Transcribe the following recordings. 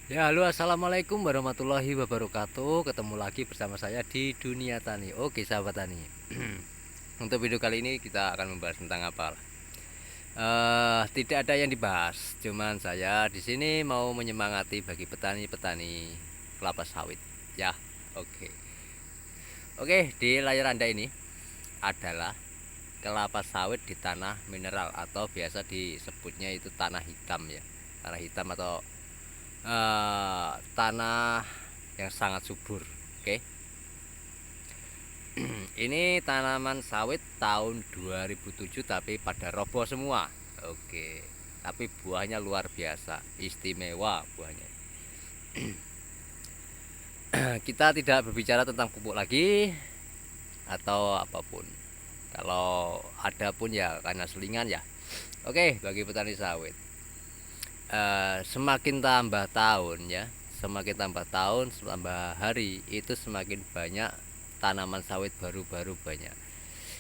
Ya, halo, assalamualaikum warahmatullahi wabarakatuh. Ketemu lagi bersama saya di Dunia Tani. Oke, sahabat tani. Untuk video kali ini kita akan membahas tentang apa? Tidak ada yang dibahas, cuman saya di sini mau menyemangati bagi petani-petani kelapa sawit. Ya, oke. Oke, di layar Anda ini adalah kelapa sawit di tanah mineral atau biasa disebutnya itu tanah hitam ya. Tanah hitam atau tanah yang sangat subur. Oke. Ini tanaman sawit tahun 2007 tapi pada roboh semua. Oke. Tapi buahnya luar biasa, istimewa buahnya. Kita tidak berbicara tentang pupuk lagi atau apapun. Kalau ada pun ya karena selingan ya. Oke, bagi petani sawit. Semakin tambah tahun ya, semakin tambah tahun, tambah hari itu semakin banyak tanaman sawit baru-baru banyak.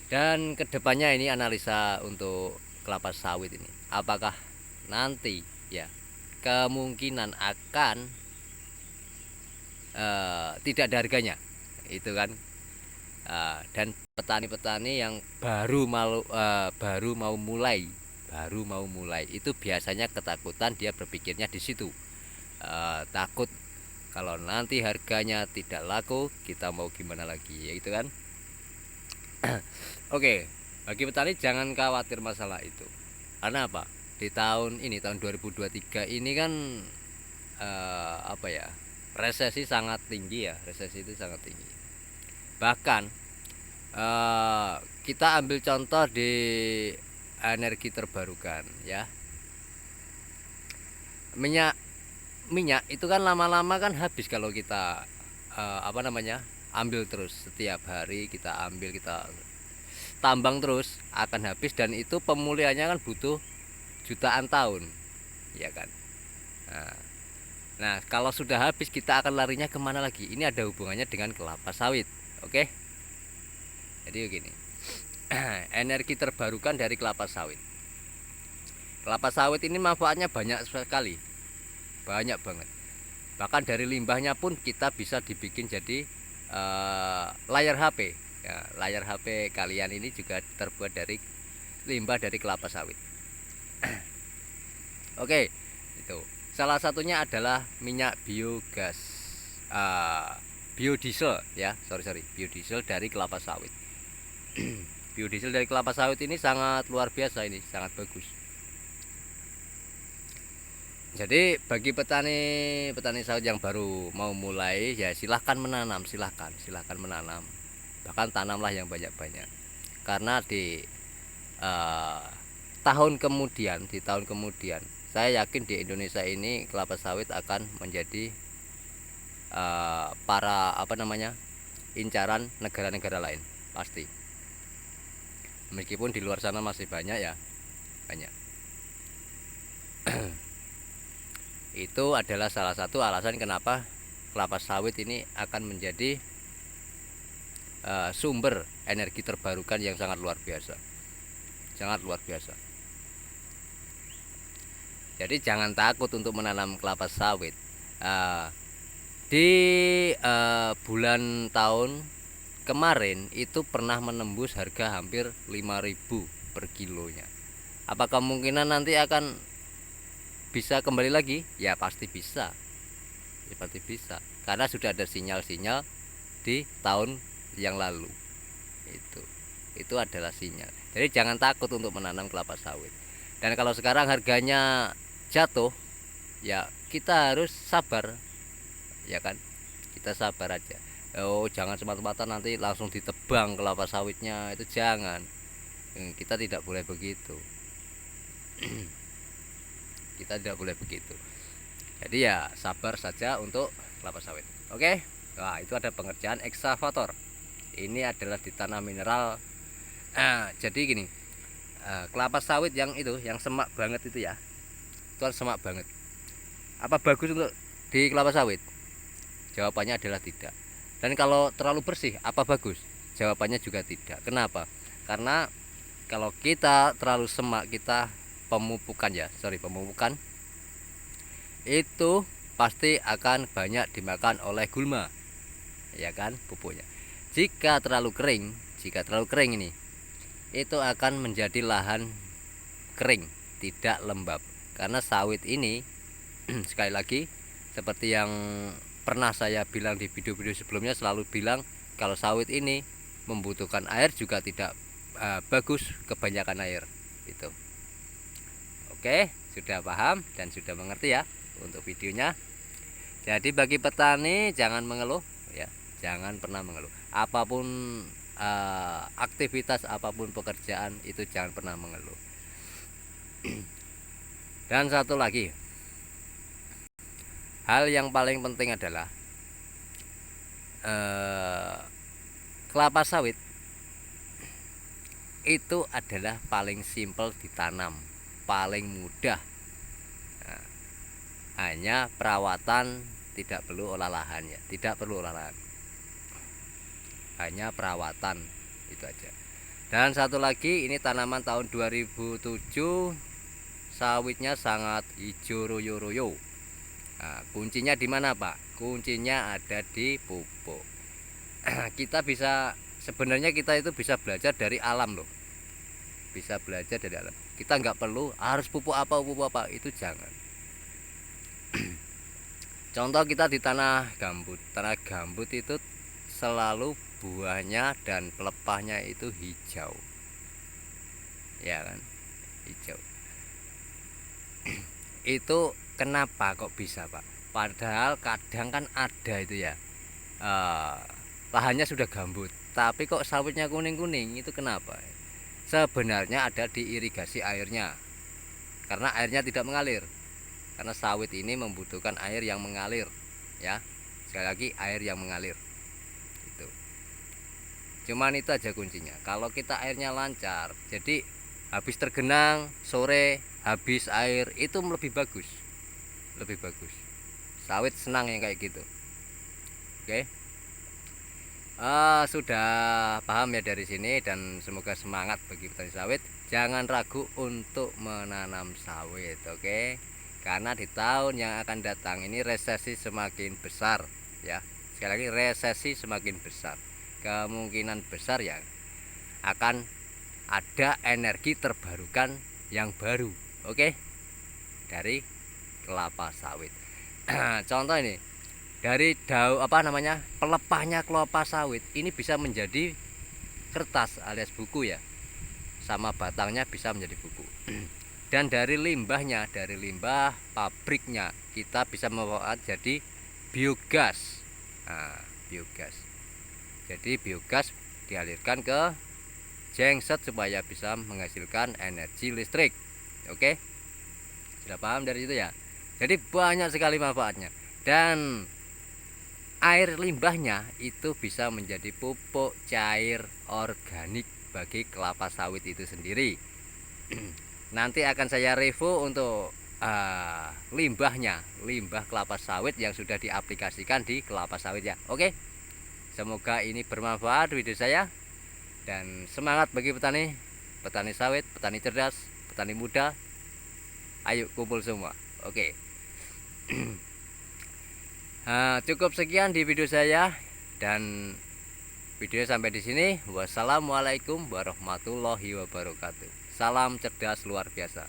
Dan kedepannya ini analisa untuk kelapa sawit ini, apakah nanti ya kemungkinan akan tidak ada harganya, itu kan. Dan petani-petani yang baru mau mulai itu biasanya ketakutan, dia berpikirnya di situ. Takut kalau nanti harganya tidak laku, kita mau gimana lagi, ya itu kan. Oke, bagi petani jangan khawatir masalah itu. Karena apa? Di tahun ini, tahun 2023 ini kan apa ya? Resesi sangat tinggi ya, resesi itu sangat tinggi. Bahkan kita ambil contoh di energi terbarukan ya. Minyak minyak itu kan lama-lama kan habis kalau kita apa namanya? Ambil terus setiap hari kita ambil, kita tambang terus akan habis, dan itu pemulihannya kan butuh jutaan tahun, ya kan. Nah, nah, kalau sudah habis kita akan larinya kemana lagi? Ini ada hubungannya dengan kelapa sawit. Oke, jadi begini. Energi terbarukan dari kelapa sawit. Kelapa sawit ini manfaatnya banyak sekali, banyak banget. Bahkan dari limbahnya pun kita bisa dibikin jadi layar HP. Ya, layar HP kalian ini juga terbuat dari limbah dari kelapa sawit. Oke, itu. Salah satunya adalah minyak biogas, uh, biodiesel ya, biodiesel dari kelapa sawit. Biodiesel dari kelapa sawit ini sangat luar biasa, ini sangat bagus. Jadi bagi petani sawit yang baru mau mulai ya silahkan menanam, silahkan menanam. Bahkan tanamlah yang banyak-banyak. Karena di uh, tahun kemudian saya yakin di Indonesia ini kelapa sawit akan menjadi para apa namanya, incaran negara-negara lain pasti. Meskipun di luar sana masih banyak ya, banyak. Itu adalah salah satu alasan kenapa kelapa sawit ini akan menjadi sumber energi terbarukan yang sangat luar biasa, sangat luar biasa. Jadi jangan takut untuk menanam kelapa sawit. Di bulan tahun kemarin itu pernah menembus harga hampir 5.000 per kilonya. Apa kemungkinan nanti akan bisa kembali lagi? Ya pasti bisa, ya pasti bisa. Karena sudah ada sinyal-sinyal di tahun yang lalu. Itu, itu adalah sinyal. Jadi jangan takut untuk menanam kelapa sawit. Dan kalau sekarang harganya jatuh, ya kita harus sabar, ya kan. Kita sabar aja. Oh, jangan semata-mata nanti langsung ditebang kelapa sawitnya, itu jangan. Kita tidak boleh begitu. Kita tidak boleh begitu. Jadi ya sabar saja untuk kelapa sawit. Oke. Nah, itu ada pengerjaan ekskavator. Ini adalah di tanah mineral. Jadi gini, kelapa sawit yang itu, yang semak banget itu ya, itu kan semak banget. Apa bagus untuk di kelapa sawit? Jawabannya adalah tidak. Dan kalau terlalu bersih, apa bagus? Jawabannya juga tidak. Kenapa? Karena kalau kita terlalu semak, kita pemupukan ya, pemupukan itu pasti akan banyak dimakan oleh gulma, ya kan, pupuknya. Jika terlalu kering ini, itu akan menjadi lahan kering, tidak lembab. Karena sawit ini sekali lagi seperti yang pernah saya bilang di video-video sebelumnya, selalu bilang kalau sawit ini membutuhkan air juga tidak bagus kebanyakan air itu. Oke, sudah paham dan sudah mengerti ya untuk videonya. Jadi bagi petani jangan mengeluh ya, jangan pernah mengeluh. Apapun aktivitas, apapun pekerjaan itu jangan pernah mengeluh. Dan satu lagi, hal yang paling penting adalah kelapa sawit itu adalah paling simpel ditanam, paling mudah. Nah, hanya perawatan, tidak perlu olah lahan ya, tidak perlu olah lahan, hanya perawatan itu aja. Dan satu lagi, ini tanaman tahun 2007, sawitnya sangat hijau royo-royo. Nah, kuncinya di mana Pak? Kuncinya ada di pupuk. Kita bisa, sebenarnya kita itu bisa belajar dari alam loh, bisa belajar dari alam. Kita nggak perlu harus pupuk apa itu jangan. Contoh kita di tanah gambut itu selalu buahnya dan pelepahnya itu hijau, ya kan, hijau. Itu kenapa kok bisa Pak? Padahal kadang kan ada itu ya, lahannya sudah gambut tapi kok sawitnya kuning-kuning, itu kenapa? Sebenarnya ada di irigasi airnya, karena airnya tidak mengalir. Karena sawit ini membutuhkan air yang mengalir ya, sekali lagi air yang mengalir itu. Cuman itu aja kuncinya. Kalau kita airnya lancar, jadi habis tergenang sore habis air, itu lebih bagus, lebih bagus. Sawit senang yang kayak gitu. Oke. Sudah paham ya dari sini, dan semoga semangat bagi petani sawit. Jangan ragu untuk menanam sawit, oke? Karena di tahun yang akan datang ini resesi semakin besar ya. Sekali lagi, resesi semakin besar. Kemungkinan besar ya akan ada energi terbarukan yang baru, oke? Dari kelapa sawit. Contoh ini, dari daun pelepahnya kelapa sawit ini bisa menjadi kertas alias buku ya, sama batangnya bisa menjadi buku. Dan dari limbahnya, dari limbah pabriknya, kita bisa membuat jadi biogas. Nah, biogas. Jadi biogas dialirkan ke genset supaya bisa menghasilkan energi listrik. Oke, sudah paham dari itu ya. Jadi banyak sekali manfaatnya. Dan air limbahnya itu bisa menjadi pupuk cair organik bagi kelapa sawit itu sendiri. Nanti akan saya review untuk limbah kelapa sawit yang sudah diaplikasikan di kelapa sawit ya. Oke, semoga ini bermanfaat video saya, dan semangat bagi petani sawit, petani cerdas, petani muda. Ayo kumpul semua. Oke. Cukup sekian di video saya, dan video sampai di sini. Wassalamualaikum warahmatullahi wabarakatuh. Salam cerdas luar biasa.